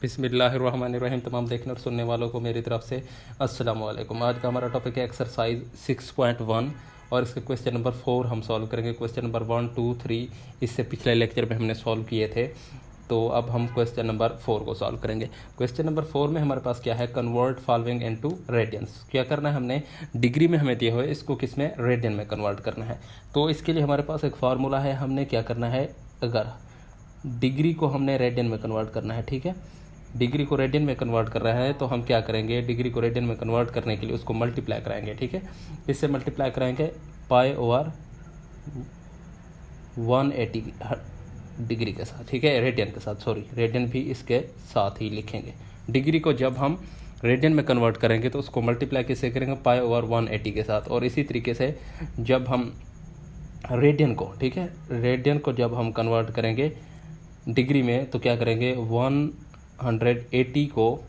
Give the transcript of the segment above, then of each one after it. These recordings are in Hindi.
बिस्मिल्लाहिर्रहमानिर्रहीम। तमाम देखने और सुनने वालों को मेरी तरफ से अस्सलाम वालेकुम। आज का हमारा टॉपिक है एक्सरसाइज 6.1 और इसके क्वेश्चन नंबर 4 हम सॉल्व करेंगे। क्वेश्चन नंबर 1, 2, 3 इससे पिछले लेक्चर में हमने सॉल्व किए थे, तो अब हम क्वेश्चन नंबर 4 को सॉल्व करेंगे। क्वेश्चन नंबर 4 में हमारे पास क्या है, कन्वर्ट फॉलोइंग इनटू रेडियंस। क्या करना है हमने, डिग्री में हमें दिए हुए इसको किस में, रेडियन में कन्वर्ट करना है। तो इसके लिए हमारे पास एक फार्मूला है। हमने क्या करना है, अगर डिग्री को हमने रेडियन में कन्वर्ट करना है, ठीक है, डिग्री को रेडियन में कन्वर्ट कर रहा है, तो हम क्या करेंगे, डिग्री को रेडियन में कन्वर्ट करने के लिए उसको मल्टीप्लाई कराएंगे, ठीक है। इससे मल्टीप्लाई कराएंगे पाई ओवर 180 डिग्री के साथ, ठीक है, रेडियन के साथ, सॉरी रेडियन भी इसके साथ ही लिखेंगे। डिग्री को जब हम रेडियन में कन्वर्ट करेंगे तो उसको मल्टीप्लाई किससे करेंगे, पाई ओवर 180 के साथ। और इसी तरीके से जब हम रेडियन को, ठीक है, रेडियन को जब हम कन्वर्ट करेंगे डिग्री में तो क्या करेंगे, 180 को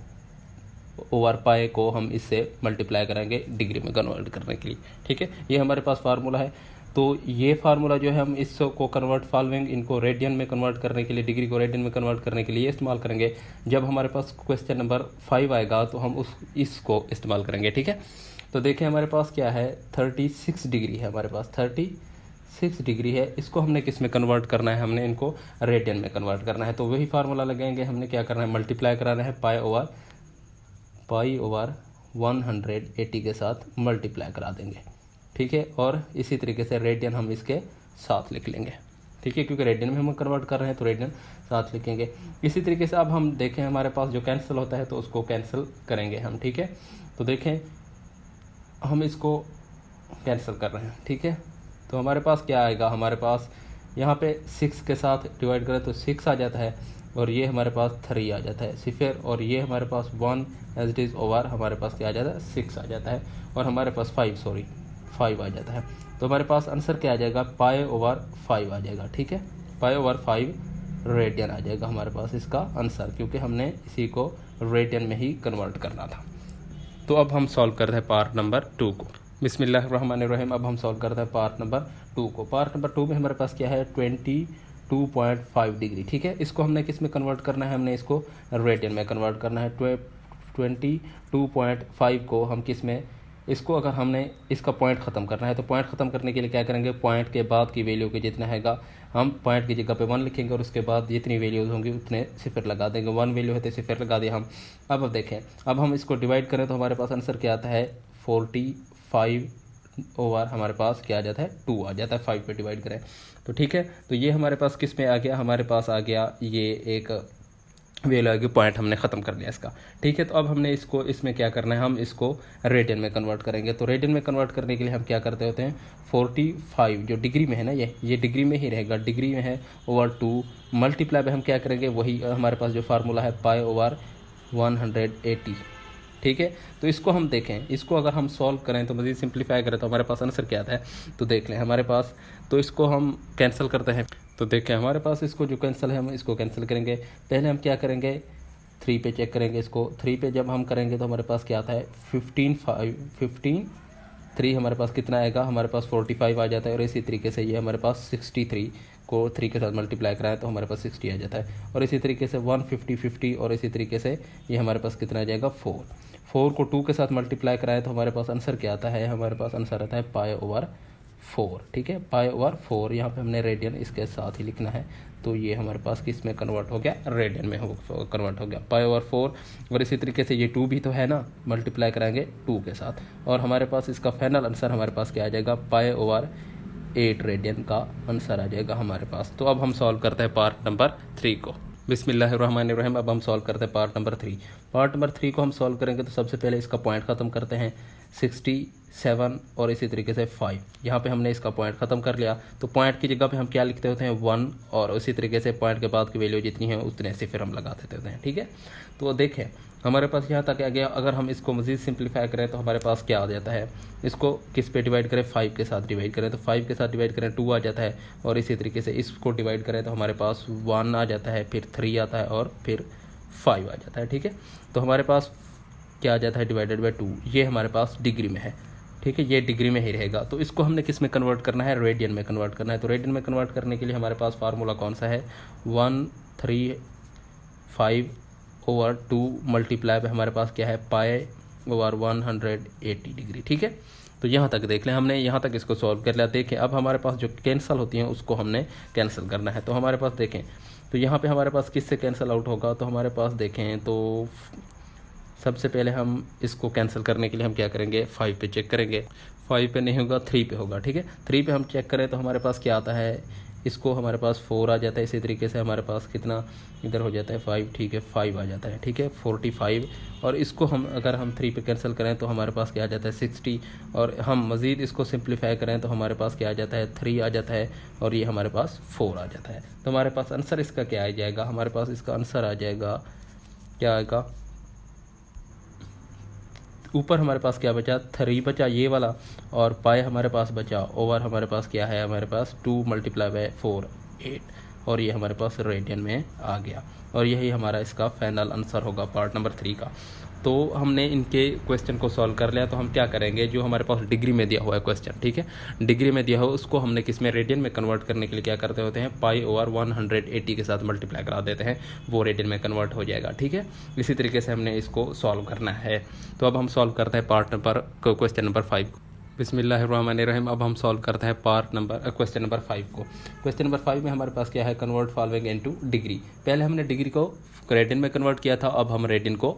ओवर पाई को हम इससे मल्टीप्लाई करेंगे डिग्री में कन्वर्ट करने के लिए, ठीक है। ये हमारे पास फार्मूला है। तो ये फार्मूला जो है हम इसको कन्वर्ट फॉलोइंग इनको रेडियन में कन्वर्ट करने के लिए, डिग्री को रेडियन में कन्वर्ट करने के लिए इस्तेमाल करेंगे। जब हमारे पास क्वेश्चन नंबर 5 आएगा तो हम इसको इस्तेमाल करेंगे, ठीक है। तो देखें हमारे पास क्या है, 36 डिग्री है, हमारे पास 36 डिग्री है। इसको हमने किस में कन्वर्ट करना है, हमने इनको रेडियन में कन्वर्ट करना है। तो वही फार्मूला लगाएंगे, हमने क्या करना है, मल्टीप्लाई कराना है पाई ओवर 180 के साथ मल्टीप्लाई करा देंगे, ठीक है। और इसी तरीके से रेडियन हम इसके साथ लिख लेंगे, ठीक है, क्योंकि रेडियन में हम कन्वर्ट कर रहे हैं तो रेडियन साथ लिखेंगे। इसी तरीके से अब हम देखें हमारे पास जो कैंसिल होता है तो उसको कैंसिल करेंगे हम, ठीक है। तो देखें हम इसको कैंसिल कर रहे हैं, ठीक है। तो हमारे पास क्या आएगा, हमारे पास यहाँ पे 6 के साथ डिवाइड करें तो 6 आ जाता है, और ये हमारे पास 3 आ जाता है सिफर, और ये हमारे पास 1 एज इट इज़ ओवर हमारे पास क्या आ जाता है, 6 आ जाता है, और हमारे पास 5 आ जाता है। तो हमारे पास आंसर क्या आ जाएगा, पाई ओवर 5 आ जाएगा, ठीक है, पाई ओवर 5 रेडियन आ जाएगा हमारे पास इसका आंसर, क्योंकि हमने इसी को रेडियन में ही कन्वर्ट करना था। तो अब हम सॉल्व करते हैं पार्ट नंबर 2 को। बिस्मिल्लाहिर्रहमानिर्रहीम। अब हम सॉल्व करते हैं पार्ट नंबर 2 को। पार्ट नंबर 2 में हमारे पास क्या है, 22.5 डिग्री, ठीक है। इसको हमने किस में कन्वर्ट करना है, हमने इसको रेडियन में कन्वर्ट करना है। 22.5 को हम किस में, इसको अगर हमने इसका पॉइंट ख़त्म करना है तो पॉइंट ख़त्म करने के लिए क्या करेंगे, पॉइंट के बाद की वैल्यू के जितना हैगा हम पॉइंट की जगह पे 1 लिखेंगे, और उसके बाद जितनी वैल्यूज होंगी उतने सिफर लगा देंगे। 1 वैल्यू है तो सिफर लगा दिया हम। अब देखें, अब हम इसको डिवाइड करें तो हमारे पास आंसर क्या आता है, 45 ओवर हमारे पास क्या आ जाता है, 2 आ जाता है। 5 पे डिवाइड करें तो ठीक है। तो ये हमारे पास किस में आ गया, हमारे पास आ गया ये एक वैल्यू आ गई, पॉइंट हमने ख़त्म कर लिया इसका, ठीक है। तो अब हमने इसको इसमें क्या करना है, हम इसको रेडियन में कन्वर्ट करेंगे। तो रेडियन में कन्वर्ट करने के लिए हम क्या करते होते हैं, 45 जो डिग्री में है ना, ये डिग्री में ही रहेगा, डिग्री में है, ओवर 2 मल्टीप्लाई में हम क्या करेंगे, वही हमारे पास जो फार्मूला है पाई ओवर 180, ठीक है। तो इसको हम देखें, इसको अगर हम सॉल्व करें तो मज़ीद सिंप्लीफाई करें तो हमारे पास आंसर क्या आता है, तो देख लें हमारे पास। तो इसको हम कैंसिल करते हैं, तो देखें हमारे पास इसको जो कैंसिल है हम इसको कैंसिल करेंगे। पहले हम क्या करेंगे, 3 पे चेक करेंगे इसको। 3 पे जब हम करेंगे तो हमारे पास क्या आता है, 3 हमारे पास कितना आएगा, हमारे पास 45 आ जाता है। और इसी तरीके से ये हमारे पास 63 को 3 के साथ मल्टीप्लाई कराएं तो हमारे पास 60 आ जाता है। और इसी तरीके से 150 और इसी तरीके से ये हमारे पास कितना आ जाएगा, 4 को 2 के साथ मल्टीप्लाई कराएं तो हमारे पास आंसर क्या आता है, हमारे पास आंसर आता है पाई ओवर 4, ठीक है, पाई ओवर 4। यहाँ पे हमने रेडियन इसके साथ ही लिखना है, तो ये हमारे पास किस में कन्वर्ट हो गया, रेडियन में कन्वर्ट हो गया, पाई ओवर 4। और इसी तरीके से ये 2 भी तो है ना, मल्टीप्लाई कराएंगे 2 के साथ, और हमारे पास इसका फाइनल आंसर हमारे पास क्या आ जाएगा, पाई ओवर 8 रेडियन का आंसर आ जाएगा हमारे पास। तो अब हम सॉल्व करते हैं पार्ट नंबर 3 को। बिस्मिल्लाहिर्रहमानिर्रहीम। अब हम सॉल्व करते हैं पार्ट नंबर 3। पार्ट नंबर 3 को हम सॉल्व करेंगे तो सबसे पहले इसका पॉइंट ख़त्म करते हैं, 67 और इसी तरीके से 5। यहाँ पे हमने इसका पॉइंट ख़त्म कर लिया, तो पॉइंट की जगह पे हम क्या लिखते होते हैं, 1, और उसी तरीके से पॉइंट के बाद की वैल्यू जितनी है उतने से फिर हम लगा देते होते हैं, ठीक है। तो देखें हमारे पास यहाँ तक आ गया। अगर हम इसको मज़ीद सिंप्लीफाई करें तो हमारे पास क्या आ जाता है, इसको किस पे डिवाइड करें, 5 के साथ डिवाइड करें तो 5 के साथ डिवाइड करें 2 आ जाता है। और इसी तरीके से इसको डिवाइड करें तो हमारे पास 1 आ जाता है, फिर 3 आता है और फिर 5 आ जाता है, ठीक है। तो हमारे पास क्या आ जाता है, डिवाइडेड बाई 2, ये हमारे पास डिग्री में है, ठीक है, ये डिग्री में ही रहेगा। तो इसको हमने किस में कन्वर्ट करना है, रेडियन में कन्वर्ट करना है। तो रेडियन में कन्वर्ट करने के लिए हमारे पास फार्मूला कौन सा है, 135 ओवर 2 मल्टीप्लाई बाय हमारे पास क्या है पाई ओवर 180 डिग्री। ठीक है, तो यहाँ तक देख लें, हमने यहाँ तक इसको सॉल्व कर लिया। देखें अब हमारे पास जो कैंसिल होती हैं उसको हमने कैंसिल करना है। तो हमारे पास देखें तो यहाँ पे हमारे पास किससे कैंसिल आउट होगा, तो हमारे पास देखें तो सबसे पहले हम इसको कैंसिल करने के लिए हम क्या करेंगे, 5 पे चेक करेंगे। 5 पे नहीं होगा, 3 पे होगा। ठीक है, 3 पे हम चेक करें तो हमारे पास क्या आता है, इसको हमारे पास 4 आ जाता है। इसी तरीके से हमारे पास कितना इधर हो जाता है 5। ठीक है, 5 आ जाता है। ठीक है, 45। और इसको हम अगर हम 3 पे कैंसिल करें तो हमारे पास क्या आ जाता है 60। और हम मज़ीद इसको सिंप्लीफाई करें तो हमारे पास क्या आ जाता है 3 आ जाता है, और ये हमारे पास 4 आ जाता है। तो हमारे पास आंसर इसका क्या आ जाएगा, हमारे पास इसका आंसर आ जाएगा, क्या आएगा, ऊपर हमारे पास क्या बचा 3 बचा ये वाला, और पाई हमारे पास बचा ओवर हमारे पास क्या है, हमारे पास 2 मल्टीप्लाई बाय 4 8, और ये हमारे पास रेडियन में आ गया। और यही हमारा इसका फाइनल आंसर होगा पार्ट नंबर 3 का। तो हमने इनके क्वेश्चन को सॉल्व कर लिया। तो हम क्या करेंगे, जो हमारे पास डिग्री में दिया हुआ है क्वेश्चन, ठीक है, डिग्री में दिया हुआ उसको हमने किस में, रेडियन में कन्वर्ट करने के लिए क्या करते होते हैं, पाई ओवर 180 के साथ मल्टीप्लाई करा देते हैं, वो रेडियन में कन्वर्ट हो जाएगा। ठीक है, इसी तरीके से हमने इसको सॉल्व करना है। तो अब हम सॉल्व करते हैं पार्ट नंबर क्वेश्चन नंबर 5। बिस्मिल्लाहिर्रहमानिर्रहीम। अब हम सॉल्व करते हैं क्वेश्चन नंबर 5 को। क्वेश्चन नंबर 5 में हमारे पास क्या है, कन्वर्ट फॉलोइंग इनटू डिग्री। पहले हमने डिग्री को रेडियन में कन्वर्ट किया था, अब हम रेडियन को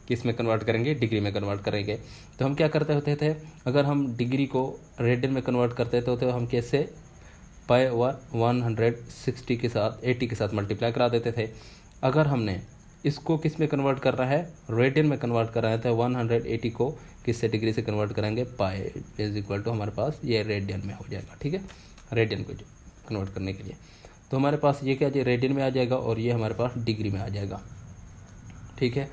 किस में कन्वर्ट करेंगे, डिग्री में कन्वर्ट करेंगे। तो हम क्या करते होते थे, अगर हम डिग्री को रेडियन में कन्वर्ट करते थे तो हम कैसे, पाई ओवर 160 के साथ 80 के साथ मल्टीप्लाई करा देते थे। अगर हमने इसको किस में कन्वर्ट करना है, रेडियन में कन्वर्ट कर रहे थे, 180 को किससे, डिग्री से कन्वर्ट करेंगे, पाई इज इक्वल टू हमारे पास ये रेडियन में हो जाएगा। ठीक है, रेडियन को कन्वर्ट करने के लिए तो हमारे पास ये क्या है, रेडियन में आ जाएगा, और ये हमारे पास डिग्री में आ जाएगा। ठीक है,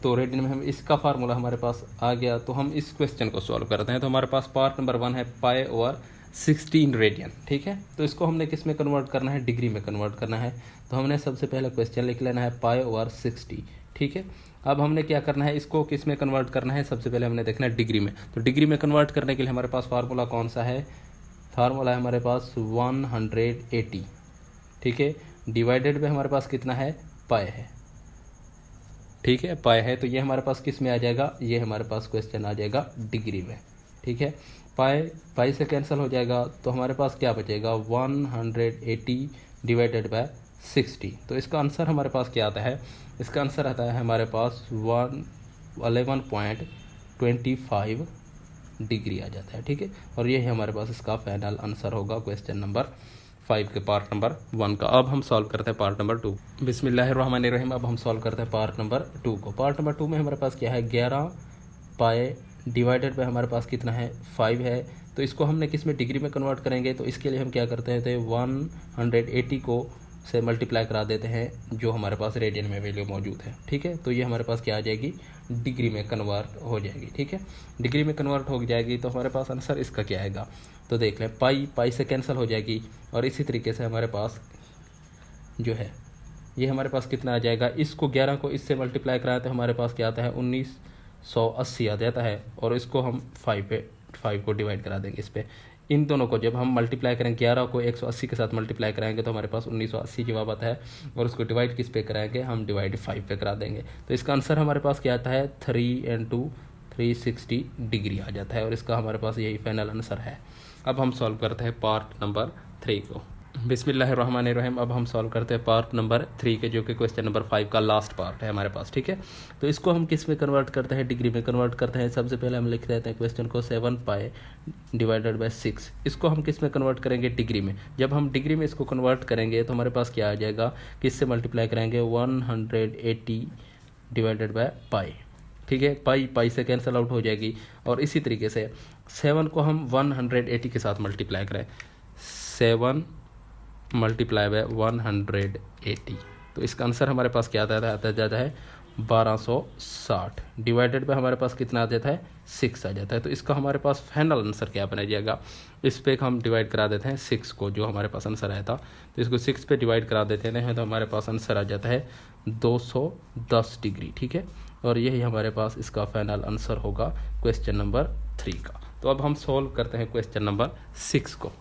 तो रेडियन में हम इसका फार्मूला हमारे पास आ गया। तो हम इस क्वेश्चन को सॉल्व करते हैं। तो हमारे पास पार्ट नंबर 1 है पाई ओवर 16 रेडियन। ठीक है, तो इसको हमने किस में कन्वर्ट करना है, डिग्री में कन्वर्ट करना है। तो हमने सबसे पहले क्वेश्चन लिख लेना है पाई ओवर 60। ठीक है, अब हमने क्या करना है, इसको किस में कन्वर्ट करना है, सबसे पहले हमने देखना है डिग्री में। तो डिग्री में कन्वर्ट करने के लिए हमारे पास फार्मूला कौन सा है, फार्मूला है हमारे पास 180। ठीक है, डिवाइडेड पे हमारे पास कितना है, पाई है। ठीक है, पाई है, तो ये हमारे पास किस में आ जाएगा, ये हमारे पास क्वेश्चन आ जाएगा डिग्री में। ठीक है, पाई से कैंसिल हो जाएगा, तो हमारे पास क्या बचेगा, 180 डिवाइडेड बाय 60। तो इसका आंसर हमारे पास क्या आता है, इसका आंसर आता है हमारे पास 11.25 डिग्री आ जाता है। ठीक है, और यही हमारे पास इसका फाइनल आंसर होगा क्वेश्चन नंबर 5 के पार्ट नंबर 1 का। अब हम सॉल्व करते हैं पार्ट नंबर 2। बिस्मिल्लाहिर्रहमानिर्रहीम। अब हम सॉल्व करते हैं पार्ट नंबर 2 को। पार्ट नंबर 2 में हमारे पास क्या है, 11 पाई डिवाइडेड पे हमारे पास कितना है, 5 है। तो इसको हमने किस में, डिग्री में कन्वर्ट करेंगे। तो इसके लिए हम क्या करते हैं, 180 को से मल्टीप्लाई करा देते हैं, जो हमारे पास रेडियन में वैल्यू मौजूद है। ठीक है, तो ये हमारे पास क्या आ जाएगी, डिग्री में कन्वर्ट हो जाएगी। ठीक है, डिग्री में कन्वर्ट हो जाएगी तो हमारे पास आंसर इसका क्या आएगा, तो देख लें, पाई से कैंसिल हो जाएगी, और इसी तरीके से हमारे पास जो है ये हमारे पास कितना आ जाएगा, इसको 11 को इससे मल्टीप्लाई कराए तो हमारे पास क्या आता है, 1980 आ जाता है। और इसको हम 5 को डिवाइड करा देंगे इस पर। इन दोनों को जब हम मल्टीप्लाई करेंगे, 11 को 180 के साथ मल्टीप्लाई कराएंगे तो हमारे पास 1980 जवाब आता है। और उसको डिवाइड किस पे कराएंगे, हम डिवाइड 5 पे करा देंगे। तो इसका आंसर हमारे पास क्या आता है, 3 × 360 डिग्री आ जाता है। और इसका हमारे पास यही फाइनल आंसर है। अब हम सॉल्व करते हैं पार्ट नंबर 3 को। बिस्मिल्लाहिर्रहमानिर्रहीम। अब हम सॉल्व करते हैं पार्ट नंबर 3 के, जो कि क्वेश्चन नंबर 5 का लास्ट पार्ट है हमारे पास। ठीक है, तो इसको हम किस में कन्वर्ट करते हैं, डिग्री में कन्वर्ट करते हैं। सबसे पहले हम लिख देते हैं क्वेश्चन को 7 पाई डिवाइडेड बाय 6। इसको हम किस में कन्वर्ट करेंगे, डिग्री में। जब हम डिग्री में इसको कन्वर्ट करेंगे तो हमारे पास क्या आ जाएगा, किससे मल्टीप्लाई करेंगे, 180 डिवाइडेड बाय पाई। ठीक है, पाई से कैंसिल आउट हो जाएगी। और इसी तरीके से 7 को हम 180 के साथ मल्टीप्लाई करें, 7 मल्टीप्लाई बाय 180। तो इसका आंसर हमारे पास क्या आता है 1260 डिवाइडेड बाय हमारे पास कितना आ जाता है, 6 आ जाता है। तो इसका हमारे पास फाइनल आंसर क्या बन जाएगा, इस पे हम डिवाइड करा देते हैं 6 को, जो हमारे पास आंसर आया था। तो इसको 6 पे डिवाइड करा देते हैं तो हमारे पास आंसर आ जाता है 210 डिग्री। ठीक है, और यही हमारे पास इसका फाइनल आंसर होगा क्वेश्चन नंबर 3 का। तो अब हम सॉल्व करते हैं क्वेश्चन नंबर 6 को।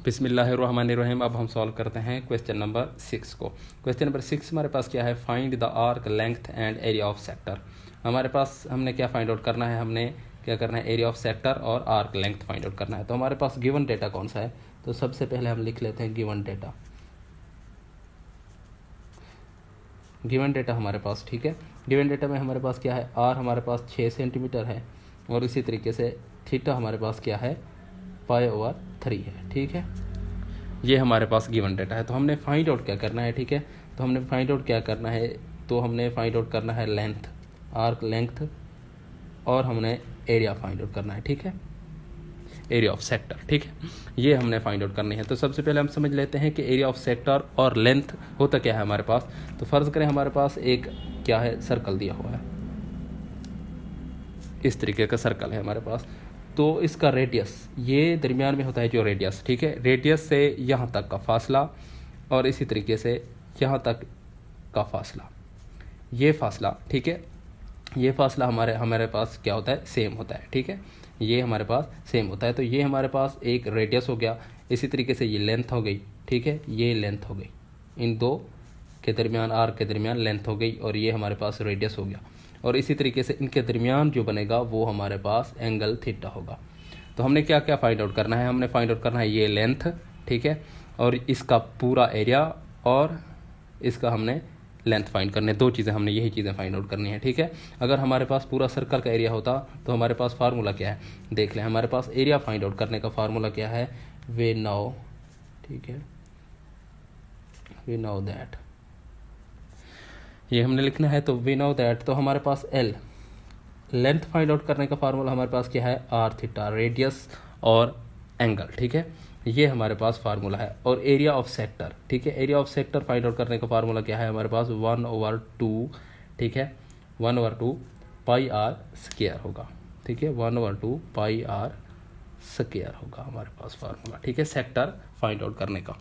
बिस्मिल्लाहिर्रहमानिर्रहीम। अब हम सॉल्व करते हैं क्वेश्चन नंबर 6 को। क्वेश्चन नंबर 6 हमारे पास क्या है, find the arc length and area of sector. हमारे पास हमने क्या फाइंड आउट करना है, हमने क्या करना है, एरिया ऑफ सेक्टर और आर्क लेंथ फाइंड आउट करना है। तो हमारे पास गिवन डेटा कौन सा है, तो सबसे पहले हम लिख लेते हैं गिवन डेटा। गिवन डेटा हमारे पास, ठीक है, गिवन डेटा में हमारे पास क्या है, आर हमारे पास 6 सेंटीमीटर है और इसी तरीके से थीटा हमारे पास क्या है, π/3 है, ठीक है। ये हमारे पास गिवन डेटा है। तो हमने फाइंड आउट क्या करना है, ठीक है, तो हमने फाइंड आउट क्या करना है, तो हमने फाइंड आउट करना है लेंथ, आर्क लेंथ, और हमने एरिया फाइंड आउट करना है, ठीक है, एरिया ऑफ सेक्टर, ठीक है, ये हमने फाइंड आउट करनी है। तो सबसे पहले हम समझ लेते हैं कि एरिया ऑफ सेक्टर और लेंथ होता क्या है हमारे पास। तो फर्ज करें हमारे पास एक क्या है, सर्कल दिया हुआ है, इस तरीके का सर्कल है हमारे पास। तो इसका रेडियस, ये दरमियान में होता है जो रेडियस, ठीक है, रेडियस से यहाँ तक का फासला और इसी तरीके से यहाँ तक का फासला, ये फासला, ठीक है, ये फासला हमारे पास क्या होता है, सेम होता है, ठीक है, ये हमारे पास सेम होता है। तो ये हमारे पास एक रेडियस हो गया, इसी तरीके से ये लेंथ हो गई, ठीक है, ये लेंथ हो गई, इन दो के दरमियान, आर्क के दरमियान लेंथ हो गई, और ये हमारे पास रेडियस हो गया, और इसी तरीके से इनके दरमियान जो बनेगा वो हमारे पास एंगल थीटा होगा। तो हमने क्या क्या फाइंड आउट करना है, हमने फाइंड आउट करना है ये लेंथ, ठीक है, और इसका पूरा एरिया, और इसका हमने लेंथ फाइंड करने, दो चीज़ें हमने यही चीज़ें फाइंड आउट करनी है, ठीक है। अगर हमारे पास पूरा सर्कल का एरिया होता तो हमारे पास फार्मूला क्या है, देख लें, हमारे पास एरिया फाइंड आउट करने का फार्मूला क्या है, वी नो, ठीक है, वी नो दैट, ये हमने लिखना है। तो वी नो दैट, तो हमारे पास एल, लेंथ फाइंड आउट करने का फार्मूला हमारे पास क्या है, आर थीटा, रेडियस और एंगल, ठीक है, ये हमारे पास फार्मूला है। और एरिया ऑफ सेक्टर, ठीक है, area of sector find out करने का फार्मूला क्या है हमारे पास, 1/2, ठीक है, 1/2 πr² होगा, ठीक है, 1/2 πr² होगा हमारे पास फार्मूला, ठीक है, सेक्टर फाइंड आउट करने का।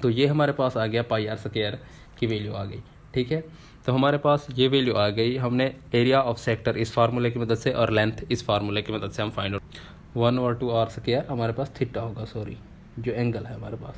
तो ये हमारे पास आ गया, πr² की वैल्यू आ गई, ठीक है। तो हमारे पास ये वैल्यू आ गई, हमने एरिया ऑफ सेक्टर इस फार्मूले की मदद से और लेंथ इस फार्मूले की मदद से हम फाइंड आउट, 1/2 r² हमारे पास थीटा होगा, सॉरी, जो एंगल है हमारे पास,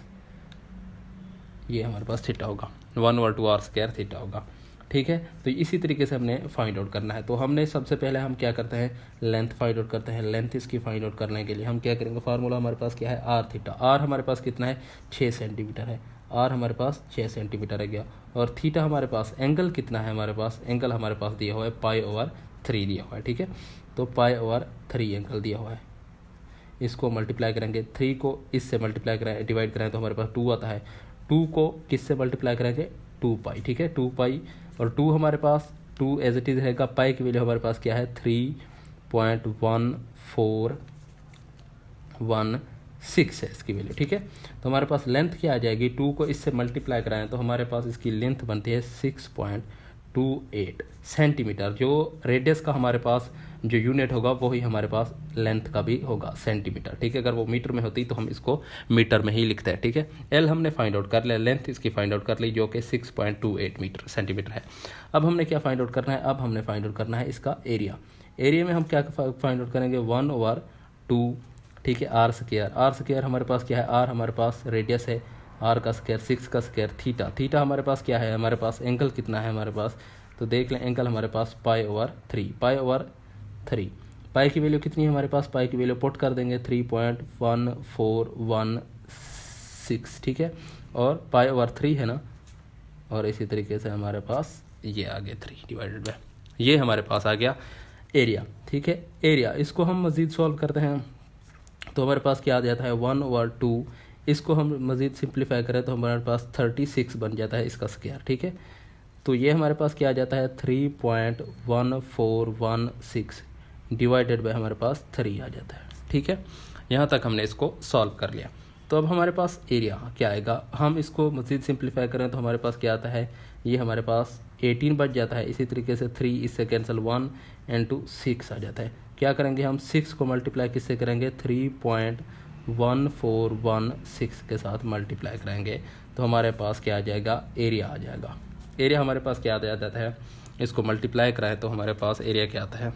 ये हमारे पास थीटा होगा, 1/2 r² थीटा होगा, ठीक है। तो इसी तरीके से हमने फाइंड आउट करना है। तो हमने सबसे पहले हम क्या करते हैं, लेंथ फाइंड आउट करते हैं। लेंथ इसकी फाइंड आउट करने के लिए हम क्या करेंगे, फार्मूला हमारे पास क्या है, आर थीटा, आर हमारे पास कितना है, 6 सेंटीमीटर है, आर हमारे पास 6 सेंटीमीटर है गया, और थीटा हमारे पास, एंगल कितना है हमारे पास, एंगल हमारे पास दिया हुआ है π/3 दिया हुआ है, ठीक है, तो π/3 एंगल दिया हुआ है। इसको मल्टीप्लाई करेंगे, 3 को इससे मल्टीप्लाई करें, डिवाइड करें तो हमारे पास 2 आता है, 2 को किससे मल्टीप्लाई करेंगे, 2π, ठीक है, 2π, और 2 हमारे पास 2 एज इट इज रहेगा, पाई की वैल्यू हमारे पास क्या है, 3.1416 है इसकी वैल्यू, ठीक है। तो हमारे पास लेंथ क्या आ जाएगी, 2 को इससे मल्टीप्लाई कराएं तो हमारे पास इसकी लेंथ बनती है 6.28 सेंटीमीटर। जो रेडियस का हमारे पास जो यूनिट होगा वही हमारे पास लेंथ का भी होगा, सेंटीमीटर, ठीक है। अगर वो मीटर में होती तो हम इसको मीटर में ही लिखते हैं, ठीक है। एल हमने फाइंड आउट कर लिया, लेंथ इसकी फाइंड आउट कर ली जो कि 6.28 मीटर सेंटीमीटर है। अब हमने क्या फाइंड आउट करना है, अब हमने फाइंड आउट करना है इसका एरिया। एरिया में हम क्या फाइंड आउट करेंगे, 1/2, ठीक है, r², r² हमारे पास क्या है, आर हमारे पास रेडियस है, आर का स्क्वायर, 6 का स्क्वायर, थीटा, थीटा हमारे पास क्या है, हमारे पास एंगल कितना है हमारे पास, तो देख लें, एंगल हमारे पास π/3, π/3, पाई की वैल्यू कितनी है हमारे पास, पाई की वैल्यू पुट कर देंगे 3.1416, ठीक है, और π/3 है ना, और इसी तरीके से हमारे पास ये आ गया 3 डिवाइडेड बाय, ये हमारे पास आ गया एरिया, ठीक है। एरिया इसको हम मज़ीद सॉल्व करते हैं तो हमारे पास क्या आ जाता है, 1/2, इसको हम मज़ीद सिंप्लीफाई करें तो हमारे पास 36 बन जाता है इसका स्क्वायर, ठीक है। तो ये हमारे पास क्या आ जाता है, 3.1416 डिवाइडेड बाय हमारे पास 3 आ जाता है, ठीक है। यहाँ तक हमने इसको सॉल्व कर लिया। तो अब हमारे पास एरिया क्या आएगा, हम इसको मज़ीद सिंप्लीफाई करें तो हमारे पास क्या आता है, ये हमारे पास 18 बच जाता है, इसी तरीके से 3 इससे कैंसिल, 1 into 6 आ जाता है। क्या करेंगे हम, 6 को मल्टीप्लाई किससे करेंगे, 3.1416 के साथ मल्टीप्लाई करेंगे तो हमारे पास क्या आ जाएगा, एरिया आ जाएगा। एरिया हमारे पास क्या आ जाता है, इसको मल्टीप्लाई कराएं तो हमारे पास एरिया क्या आता है,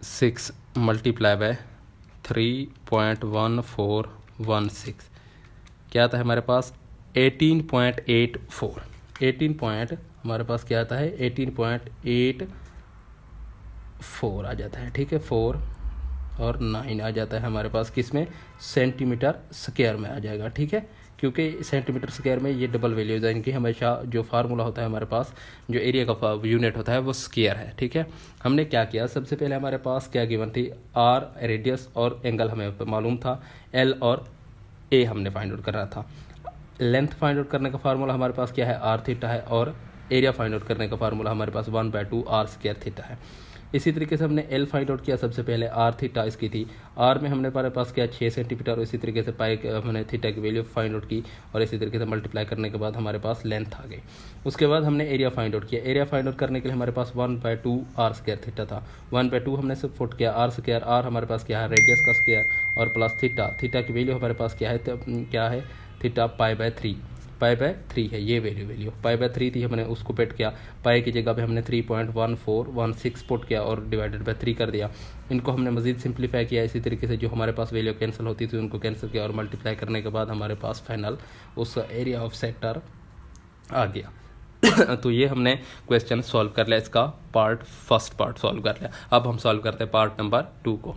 6 × 3.1416 क्या आता है हमारे पास 18.84 18 पॉइंट हमारे पास क्या आता है 18.84 आ जाता है, ठीक है। 4 और 9 आ जाता है हमारे पास किस में, सेंटीमीटर स्क्वायर में आ जाएगा, ठीक है। क्योंकि सेंटीमीटर स्क्वायर में ये डबल वैल्यूज है इनकी, हमेशा जो फार्मूला होता है हमारे पास, जो एरिया का यूनिट होता है वो स्क्वायर है, ठीक है। हमने क्या किया, सबसे पहले हमारे पास क्या गिवन थी, आर रेडियस और एंगल हमें मालूम था, एल और ए हमने फाइंड आउट करना था। लेंथ फाइंड आउट करने का फार्मूला हमारे पास क्या है, आर थीटा है, और एरिया फाइंड आउट करने का फार्मूला हमारे पास 1/2 आर स्क्वायर थीटा है। इसी तरीके से हमने एल फाइंड आउट किया, सबसे पहले आर थीटा इसकी थी, आर में हमने हमारे पास किया 6 सेंटीमीटर, और इसी तरीके से पाई हमने थीटा की वैल्यू फाइंड आउट की, और इसी तरीके से मल्टीप्लाई करने के बाद हमारे पास लेंथ आ गई। उसके बाद हमने एरिया फाइंड आउट किया, एरिया फाइंड आउट करने के लिए हमारे पास 1/2 आर स्क्वायर थीटा था, 1/2 हमने सब फुट किया, आर स्क्वायर, आर हमारे पास क्या है रेडियस का स्क्वायर, और प्लस थीटा, थीटा की वैल्यू हमारे पास क्या है थीटा π/3 है, ये वैल्यू π/3 थी, हमने उसको पेट किया, पाई की जगह पे हमने 3.1416 पुट किया और डिवाइडेड बाय 3 कर दिया। इनको हमने मजीद सिंप्लीफाई किया, इसी तरीके से जो हमारे पास वैल्यू कैंसिल होती थी उनको कैंसिल किया, और मल्टीप्लाई करने के बाद हमारे पास फाइनल उस एरिया ऑफ सेक्टर आ गया। तो ये हमने क्वेश्चन सॉल्व कर लिया, इसका फर्स्ट पार्ट सॉल्व कर लिया। अब हम सॉल्व करते हैं पार्ट नंबर 2 को।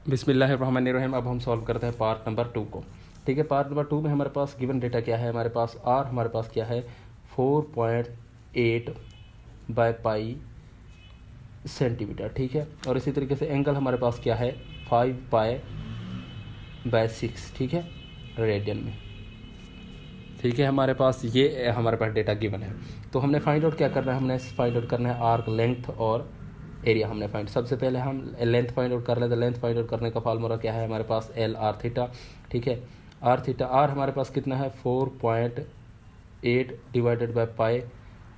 बिस्मिल्लाहिर्रहमानिर्रहीम। अब हम सॉल्व करते हैं पार्ट नंबर 2 को, ठीक है। पार्ट नंबर 2 में हमारे पास गिवन डेटा क्या है, हमारे पास आर हमारे पास क्या है 4.8/पाई सेंटीमीटर, ठीक है। और इसी तरीके से एंगल हमारे पास क्या है 5π/6, ठीक है, रेडियन में, ठीक है। हमारे पास ये हमारे पास डेटा गिवन है, तो हमने फाइंड आउट क्या करना है, हमने फाइंड आउट करना है आर्क लेंथ और एरिया हमने फाइंड। सबसे पहले हम लेंथ फाइंड आउट कर लेते हैं। लेंथ फाइंड आउट करने का फार्मूला क्या है हमारे पास एल आर थीटा, ठीक है। आर थीटा, आर हमारे पास कितना है 4.8 डिवाइडेड बाय पाई,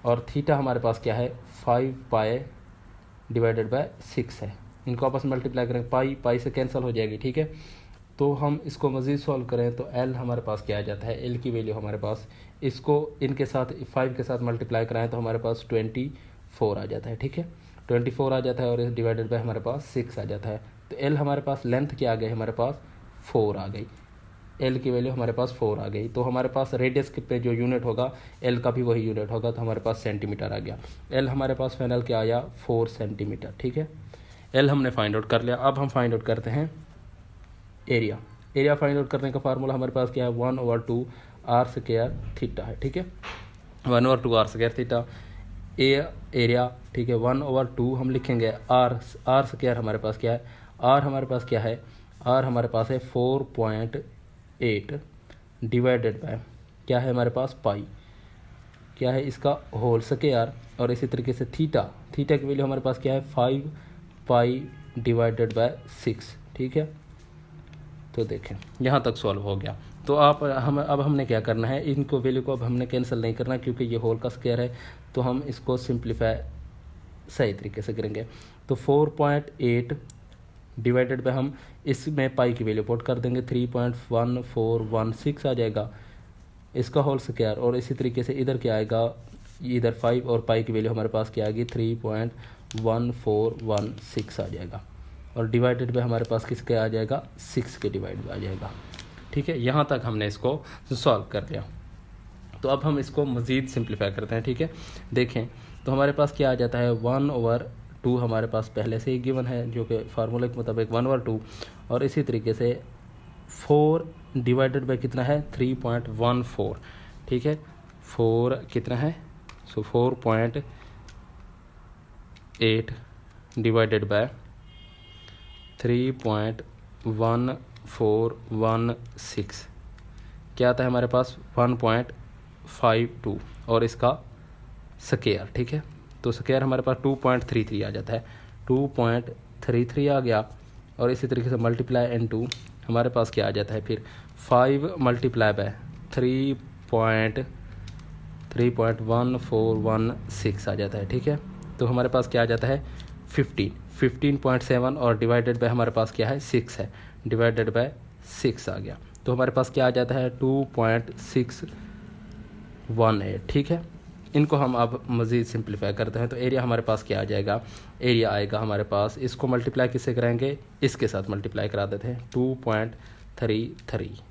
और थीटा हमारे पास क्या है 5π/6 है। इनको आपस में मल्टीप्लाई करें, पाई से कैंसिल हो जाएगी, ठीक है। तो हम इसको मज़ीद सॉल्व करें तो एल हमारे पास क्या आ जाता है, एल की वैल्यू हमारे पास, इसको इनके साथ 5 के साथ मल्टीप्लाई कराएं तो हमारे पास 24 आ जाता है, ठीक है। 24 आ जाता है, और इस डिवाइडेड बाय हमारे पास 6 आ जाता है। तो एल हमारे पास लेंथ क्या आ गई, हमारे पास 4 आ गई, एल की वैल्यू हमारे पास 4 आ गई। तो हमारे पास रेडियस पे जो यूनिट होगा एल का भी वही यूनिट होगा, तो हमारे पास सेंटीमीटर आ गया। एल हमारे पास फाइनल क्या आया 4 सेंटीमीटर, ठीक है। एल हमने फाइंड आउट कर लिया। अब हम फाइंड आउट करते हैं एरिया। एरिया फाइंड आउट करने का फार्मूला हमारे पास क्या है 1/2 आर स्क्वायर थीटा है, ठीक है। 1/2 आर स्क्वायर थीटा एरिया, ठीक है। 1/2 हम लिखेंगे आर स्क्वायर हमारे पास क्या है, आर हमारे पास क्या है, आर हमारे पास है 4.8 डिवाइडेड बाय क्या है हमारे पास पाई, क्या है इसका होल स्क्वायर, और इसी तरीके से थीटा की वैल्यू हमारे पास क्या है 5π/6, ठीक है। तो देखें यहाँ तक सॉल्व हो गया। तो अब हमने क्या करना है, इनको वैल्यू को अब हमने कैंसिल नहीं करना, क्योंकि ये होल का स्क्वायर है, तो हम इसको सिंप्लीफाई सही तरीके से करेंगे। तो 4.8 डिवाइडेड बाय हम इसमें पाई की वैल्यू पुट कर देंगे 3.1416 आ जाएगा इसका होल स्क्वायर, और इसी तरीके से इधर क्या आएगा, इधर 5 और पाई की वैल्यू हमारे पास क्या आएगी 3.1416 आ जाएगा, और डिवाइडेड बाय हमारे पास किसके आ जाएगा 6 के डिवाइड आ जाएगा, ठीक है। यहाँ तक हमने इसको सॉल्व कर लिया। तो अब हम इसको मज़ीद सिंप्लीफाई करते हैं, ठीक है। देखें तो हमारे पास क्या आ जाता है 1/2 हमारे पास पहले से ही गिवन है, जो कि फार्मूले के मुताबिक 1/2, और इसी तरीके से 4 डिवाइडेड बाय कितना है 3.14, ठीक है। 4 कितना है, सो 4.8 डिवाइडेड बाय 3.1416 क्या आता है हमारे पास 1.52, और इसका स्क्वायर, ठीक है। तो स्क्वायर हमारे पास 2.33 आ जाता है, 2.33 आ गया, और इसी तरीके से मल्टीप्लाई इनटू हमारे पास क्या आ जाता है फिर 5 मल्टीप्लाई बाय 3.1416 आ जाता है, ठीक है। तो हमारे पास क्या आ जाता है 15.7, और डिवाइडेड बाय हमारे पास क्या है 6 है, डिवाइडेड बाय 6 आ गया। तो हमारे पास क्या आ जाता है 2.618, ठीक है। इनको हम अब मज़ीद सिंप्लीफाई करते हैं। तो एरिया हमारे पास क्या आ जाएगा, एरिया आएगा हमारे पास, इसको मल्टीप्लाई किससे कराएंगे, इसके साथ मल्टीप्लाई करा देते हैं 2.33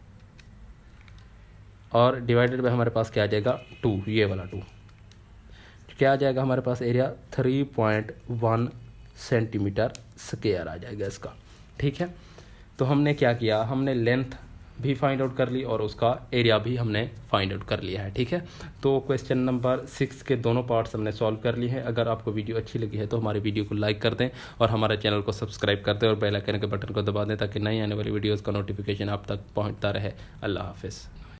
और डिवाइडेड बाय हमारे पास क्या आ जाएगा 2, ये वाला 2 क्या आ जाएगा हमारे पास, एरिया 3.1 सेंटीमीटर स्क्वायर आ जाएगा इसका। ठीक है, तो हमने क्या किया, हमने लेंथ भी फाइंड आउट कर ली और उसका एरिया भी हमने फाइंड आउट कर लिया है। ठीक है, तो क्वेश्चन नंबर 6 के दोनों पार्ट्स हमने सॉल्व कर लिए हैं। अगर आपको वीडियो अच्छी लगी है तो हमारे वीडियो को लाइक कर दें और हमारे चैनल को सब्सक्राइब कर दें और बेल आइकन के बटन को दबा दें ताकि नई आने वाली वीडियोज़ का नोटिफिकेशन आप तक पहुँचता रहे। अल्लाह हाफिज़।